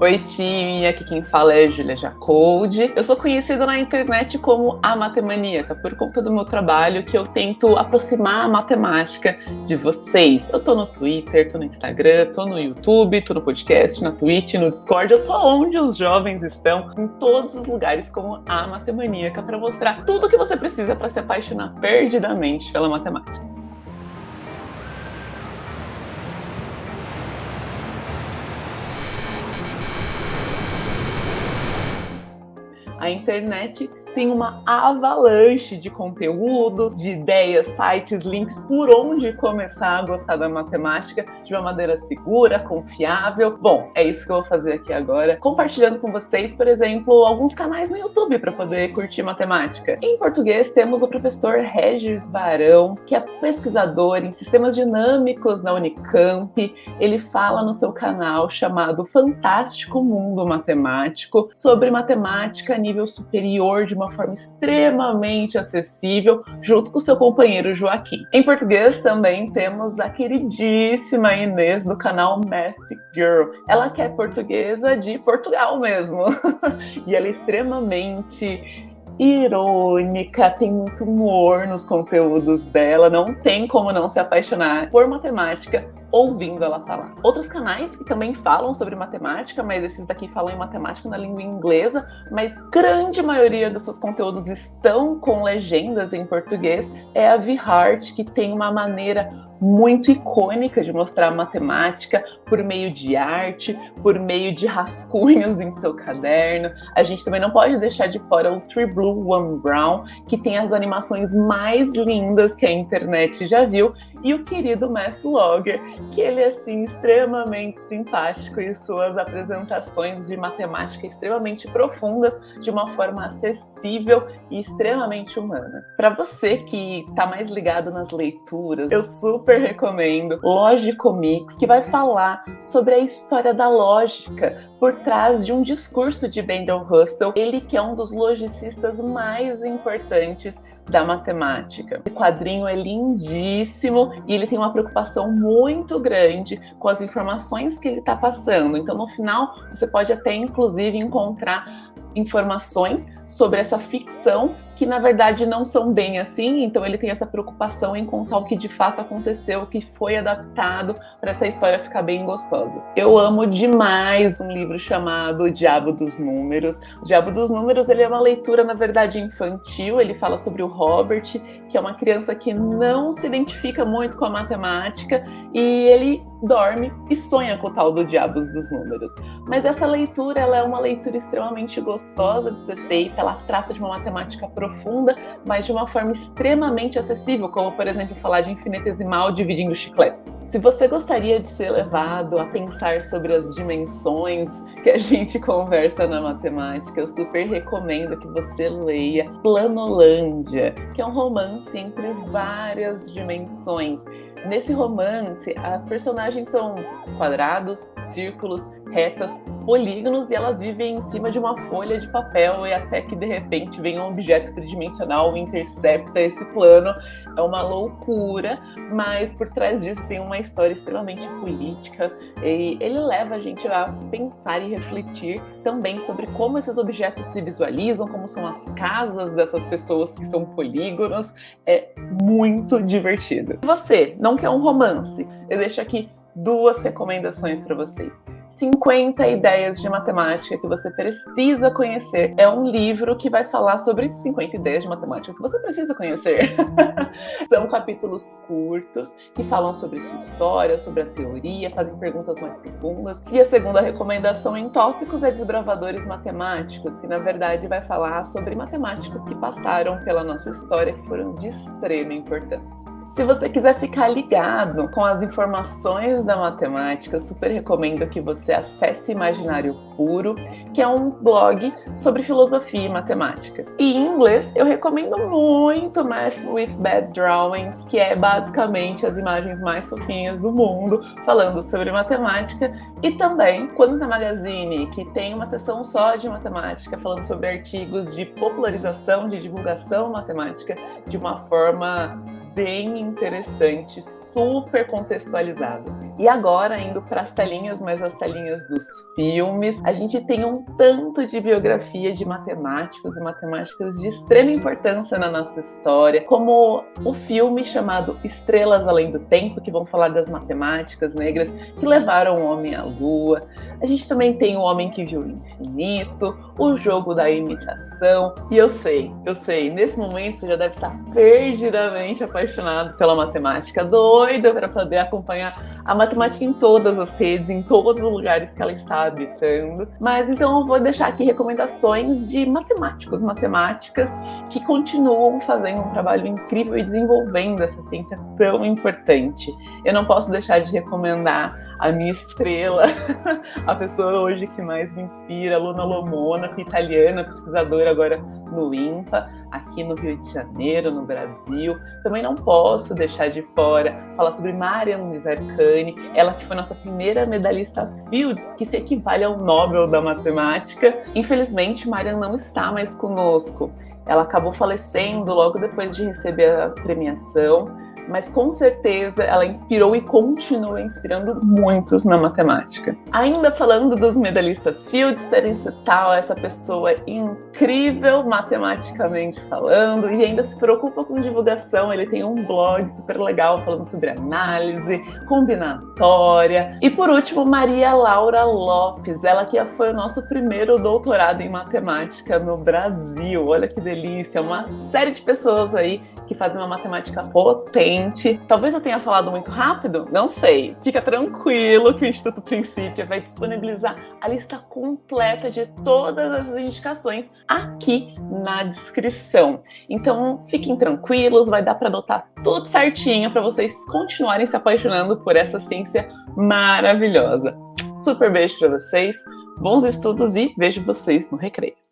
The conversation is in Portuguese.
Oi, time! Aqui quem fala é Júlia Jacoldi. Eu sou conhecida na internet como a Matemaníaca por conta do meu trabalho que eu tento aproximar a matemática de vocês. Eu tô no Twitter, tô no Instagram, tô no YouTube, tô no podcast, na Twitch, no Discord. Eu tô onde os jovens estão, em todos os lugares como a Matemaníaca, para mostrar tudo o que você precisa para se apaixonar perdidamente pela matemática. A internet tem uma avalanche de conteúdos, de ideias, sites, links, por onde começar a gostar da matemática de uma maneira segura, confiável. Bom, é isso que eu vou fazer aqui agora, compartilhando com vocês, por exemplo, alguns canais no YouTube para poder curtir matemática. Em português, temos o professor Régis Varão, que é pesquisador em sistemas dinâmicos na Unicamp. Ele fala no seu canal chamado Fantástico Mundo Matemático sobre matemática a nível superior de uma forma extremamente acessível, junto com seu companheiro Joaquim. Em português também temos a queridíssima Inês do canal Math Girl. Ela que é portuguesa de Portugal mesmo. E ela é extremamente irônica, tem muito humor nos conteúdos dela, não tem como não se apaixonar por matemática ouvindo ela falar. Outros canais que também falam sobre matemática, mas esses daqui falam em matemática na língua inglesa, mas grande maioria dos seus conteúdos estão com legendas em português, é a VHeart, que tem uma maneira muito icônica de mostrar a matemática por meio de arte, por meio de rascunhos em seu caderno. A gente também não pode deixar de fora o Three Blue One Brown, que tem as animações mais lindas que a internet já viu, e o querido Math Logger, que ele é assim extremamente simpático e suas apresentações de matemática extremamente profundas de uma forma acessível e extremamente humana. Para você que está mais ligado nas leituras, eu super recomendo Logicomix, que vai falar sobre a história da lógica por trás de um discurso de Bendel Russell, ele que é um dos logicistas mais importantes da matemática. O quadrinho é lindíssimo e ele tem uma preocupação muito grande com as informações que ele está passando. Então, no final, você pode até, inclusive, encontrar informações sobre essa ficção que na verdade não são bem assim, então ele tem essa preocupação em contar o que de fato aconteceu, o que foi adaptado para essa história ficar bem gostosa. Eu amo demais um livro chamado O Diabo dos Números. O Diabo dos Números, ele é uma leitura na verdade infantil, ele fala sobre o Robert, que é uma criança que não se identifica muito com a matemática e ele dorme e sonha com o tal do Diabo dos Números. Mas essa leitura, ela é uma leitura extremamente gostosa de ser feita, ela trata de uma matemática profunda, mas de uma forma extremamente acessível, como, por exemplo, falar de infinitesimal dividindo chicletes. Se você gostaria de ser levado a pensar sobre as dimensões que a gente conversa na matemática, eu super recomendo que você leia Planolândia, que é um romance entre várias dimensões. Nesse romance, as personagens são quadrados, círculos, retas, polígonos e elas vivem em cima de uma folha de papel e até que de repente vem um objeto tridimensional e intercepta esse plano. É uma loucura, mas por trás disso tem uma história extremamente política e ele leva a gente a pensar e refletir também sobre como esses objetos se visualizam, como são as casas dessas pessoas que são polígonos. É muito divertido. Você não quer um romance? Eu deixo aqui 2 recomendações para vocês. 50 ideias de matemática que você precisa conhecer. É um livro que vai falar sobre 50 ideias de matemática que você precisa conhecer. São capítulos curtos que falam sobre sua história, sobre a teoria, fazem perguntas mais profundas. E a segunda recomendação em tópicos é Desbravadores Matemáticos, que na verdade vai falar sobre matemáticos que passaram pela nossa história, que foram de extrema importância. Se você quiser ficar ligado com as informações da matemática, eu super recomendo que você acesse Imaginário Puro, que é um blog sobre filosofia e matemática. E em inglês, eu recomendo muito Math with Bad Drawings, que é basicamente as imagens mais fofinhas do mundo, falando sobre matemática. E também Quanta Magazine, que tem uma seção só de matemática, falando sobre artigos de popularização, de divulgação matemática, de uma forma bem bem interessante, super contextualizado. E agora, indo para as telinhas, mas as telinhas dos filmes, a gente tem um tanto de biografia de matemáticos e matemáticas de extrema importância na nossa história, como o filme chamado Estrelas Além do Tempo, que vão falar das matemáticas negras que levaram o homem à Lua. A gente também tem O Homem que Viu o Infinito, O Jogo da Imitação. E eu sei, nesse momento você já deve estar perdidamente apaixonado pela matemática, doida para poder acompanhar a matemática em todas as redes, em todos os lugares que ela está habitando. Mas então eu vou deixar aqui recomendações de matemáticos, matemáticas que continuam fazendo um trabalho incrível e desenvolvendo essa ciência tão importante. Eu não posso deixar de recomendar a minha estrela, a pessoa hoje que mais me inspira, Luna Lomonaco, italiana, pesquisadora agora no INPA, aqui no Rio de Janeiro, no Brasil. Também não posso deixar de fora falar sobre Marian Mirzakhani, ela que foi nossa primeira medalhista Fields, que se equivale ao Nobel da Matemática. Infelizmente, Marian não está mais conosco. Ela acabou falecendo logo depois de receber a premiação, mas com certeza ela inspirou e continua inspirando muitos na matemática. Ainda falando dos medalhistas Fields, Terence Tao, essa pessoa incrível matematicamente falando e ainda se preocupa com divulgação. Ele tem um blog super legal falando sobre análise combinatória. E por último, Maria Laura Lopes, ela que foi o nosso primeiro doutorado em matemática no Brasil. Olha que delícia, uma série de pessoas aí que fazem uma matemática potente. Talvez eu tenha falado muito rápido, não sei. Fica tranquilo que o Instituto Princípio vai disponibilizar a lista completa de todas as indicações aqui na descrição. Então, fiquem tranquilos, vai dar para adotar tudo certinho para vocês continuarem se apaixonando por essa ciência maravilhosa. Super beijo para vocês, bons estudos e vejo vocês no recreio.